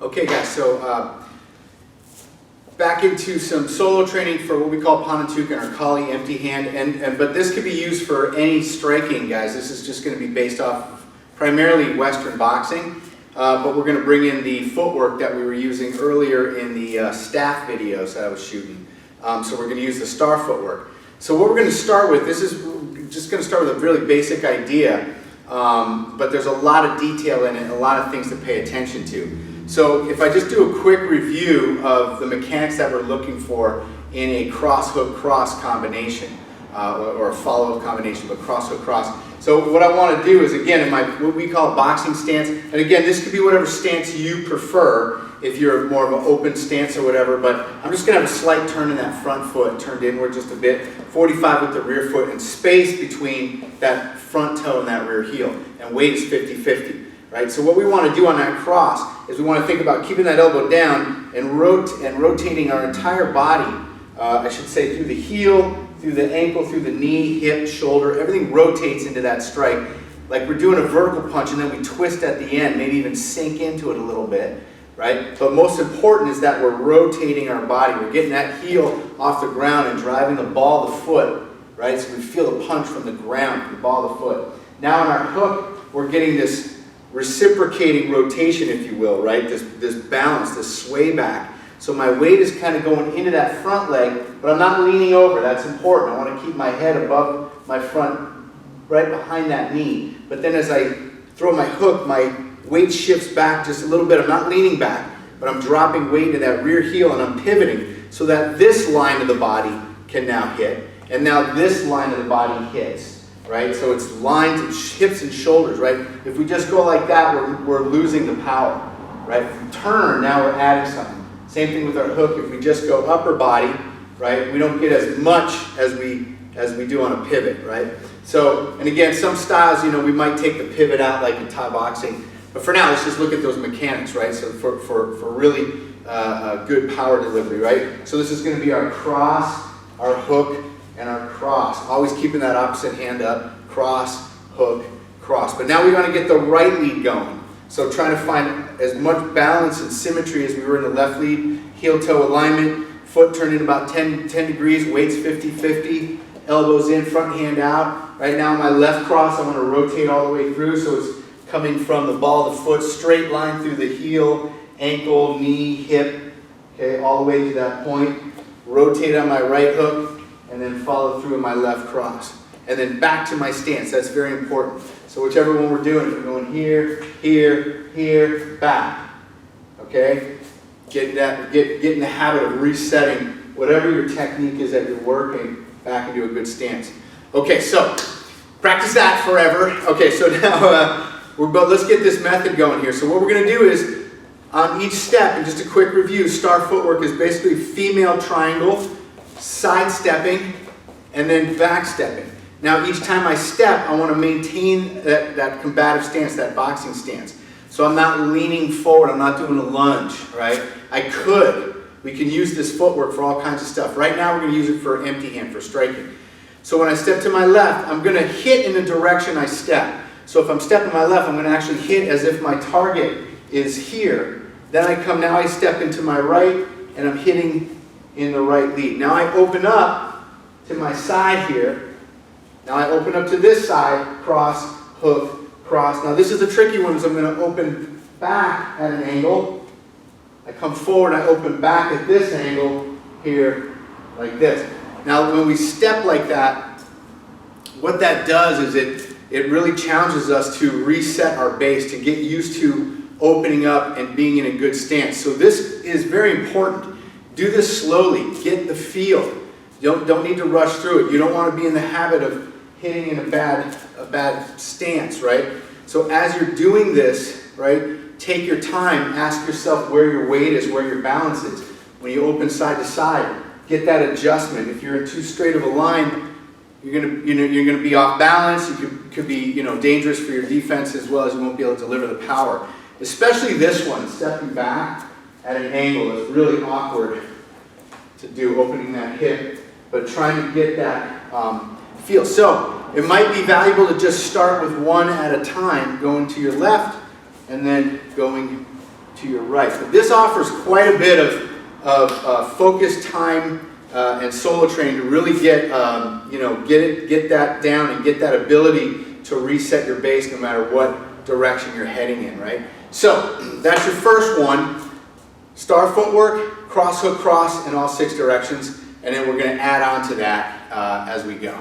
Okay guys, so back into some solo training for what we call Panantukan or Kali empty hand, but this could be used for any striking, guys. This is just going to be based off primarily Western boxing, but we're going to bring in the footwork that we were using earlier in the staff videos that I was shooting. So we're going to use the star footwork. So what we're going to start with, this is just going to start with a really basic idea, but there's a lot of detail in it and a lot of things to pay attention to. So if I just do a quick review of the mechanics that we're looking for in a cross-hook-cross combination, or a follow-up combination, but cross-hook-cross. So what I want to do is, again, in my what we call a boxing stance, and again, this could be whatever stance you prefer, if you're more of an open stance or whatever, but I'm just going to have a slight turn in that front foot, turned inward just a bit, 45 with the rear foot, and space between that front toe and that rear heel, and weight is 50-50. Right? So what we want to do on that cross is we want to think about keeping that elbow down and rotating our entire body, I should say, through the heel, through the ankle, through the knee, hip, shoulder. Everything rotates into that strike like we're doing a vertical punch, and then we twist at the end, maybe even sink into it a little bit. Right? But most important is that we're rotating our body. We're getting that heel off the ground and driving the ball of the foot. Right? So we feel the punch from the ground, from the ball of the foot. Now on our hook, we're getting this reciprocating rotation, if you will, right? This balance, this sway back. So my weight is kind of going into that front leg, but I'm not leaning over. That's important. I want to keep my head above my front, right behind that knee. But then as I throw my hook, my weight shifts back just a little bit. I'm not leaning back, but I'm dropping weight into that rear heel and I'm pivoting so that this line of the body can now hit. And now this line of the body hits. Right? So it's lines, hips and shoulders, right? If we just go like that, we're losing the power, right? If we turn, now we're adding something. Same thing with our hook. If we just go upper body, right, we don't get as much as we do on a pivot, right? So, and again, some styles, you know, we might take the pivot out like in Thai boxing, but for now, let's just look at those mechanics, right? So for really good power delivery, right? So this is going to be our cross, our hook, and our cross, always keeping that opposite hand up, cross, hook, cross. But now we want to get the right lead going. So trying to find as much balance and symmetry as we were in the left lead, heel-toe alignment, foot turning about 10 degrees, weights 50-50, elbows in, front hand out. Right now my left cross, I want to rotate all the way through, so it's coming from the ball of the foot, straight line through the heel, ankle, knee, hip, okay, all the way to that point. Rotate on my right hook, and then follow through in my left cross. And then back to my stance. That's very important. So whichever one we're doing, if we're going here, here, here, back. Okay? Get in the habit of resetting whatever your technique is that you're working back into a good stance. Okay, so practice that forever. Okay, so now let's get this method going here. So what we're going to do is, on each step, and just a quick review, star footwork is basically female triangle, sidestepping, and then backstepping. Now each time I step, I want to maintain that combative stance, that boxing stance. So I'm not leaning forward, I'm not doing a lunge, right? We can use this footwork for all kinds of stuff. Right now we're going to use it for empty hand, for striking. So when I step to my left, I'm going to hit in the direction I step. So if I'm stepping my left, I'm going to actually hit as if my target is here. Then now I step into my right, and I'm hitting in the right lead. Now I open up to my side here. Now I open up to this side, cross, hook, cross. Now this is a tricky one, so I'm going to open back at an angle. I come forward, I open back at this angle here, like this. Now when we step like that, what that does is it really challenges us to reset our base, to get used to opening up and being in a good stance. So this is very important. Do this slowly. Get the feel. You don't need to rush through it. You don't want to be in the habit of hitting in a bad stance, right? So as you're doing this, right, take your time. Ask yourself where your weight is, where your balance is. When you open side to side, get that adjustment. If you're in too straight of a line, you're gonna be off balance. You could be dangerous for your defense, as well as you won't be able to deliver the power. Especially this one, stepping back at an angle, is really awkward to do, opening that hip, but trying to get that feel. So it might be valuable to just start with one at a time, going to your left and then going to your right. But this offers quite a bit of focused time and solo training to really get, get that down and get that ability to reset your base no matter what direction you're heading in, right? So that's your first one. Star footwork, cross hook cross in all 6 directions, and then we're going to add on to that as we go.